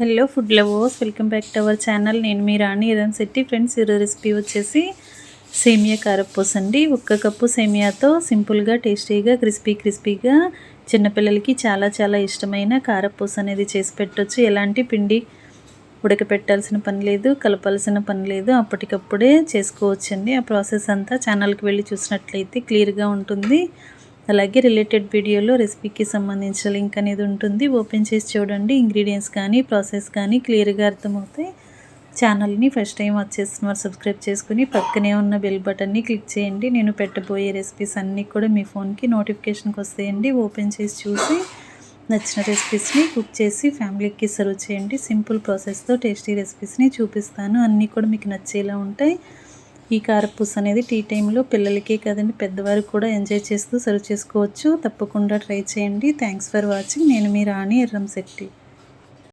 Hello food lovers, welcome back to our channel. నేను మీ రాణి Eramsetti. Friends, ఈరోజు recipe వచ్చేసి సేమియా కారపూస అండి. 1 కప్పు సేమియాతో సింపుల్గా, టేస్టీగా, క్రిస్పీగా చిన్నపిల్లలకి చాలా చాలా ఇష్టమైన కారపూస అనేది చేసి పెట్టొచ్చు. ఎలాంటి పిండి ఉడకపెట్టాల్సిన పని లేదు, కలపాల్సిన పని లేదు, అప్పటికప్పుడే చేసుకోవచ్చండి. ఆ ప్రాసెస్ అంతా ఛానల్కి వెళ్ళి చూసినట్లయితే క్లియర్గా ఉంటుంది. అలాగే రిలేటెడ్ వీడియోలో రెసిపీకి సంబంధించిన లింక్ అనేది ఉంటుంది. ఓపెన్ చేసి చూడండి. ఇంగ్రీడియంట్స్ కానీ ప్రాసెస్ కానీ క్లియర్గా అర్థమవుతాయి. ఛానల్ని ఫస్ట్ టైం వచ్చేస్తున్నారు సబ్స్క్రైబ్ చేసుకుని పక్కనే ఉన్న బెల్ బటన్ని క్లిక్ చేయండి. నేను పెట్టబోయే రెసిపీస్ అన్నీ కూడా మీ ఫోన్కి నోటిఫికేషన్కి వస్తాయండి. ఓపెన్ చేసి చూసి నచ్చిన రెసిపీస్ని కుక్ చేసి ఫ్యామిలీకి సర్వ్ చేయండి. సింపుల్ ప్రాసెస్తో టేస్టీ రెసిపీస్ని చూపిస్తాను. అన్నీ కూడా మీకు నచ్చేలా ఉంటాయి. ఈ కారపూస అనేది టీ టైంలో పిల్లలకే కదండి, పెద్దవారు కూడా ఎంజాయ్ చేస్తూ సర్వ్ చేసుకోవచ్చు. తప్పకుండా ట్రై చేయండి. Thanks for watching. నేను మీ రాణి ఎర్రంశెట్టి.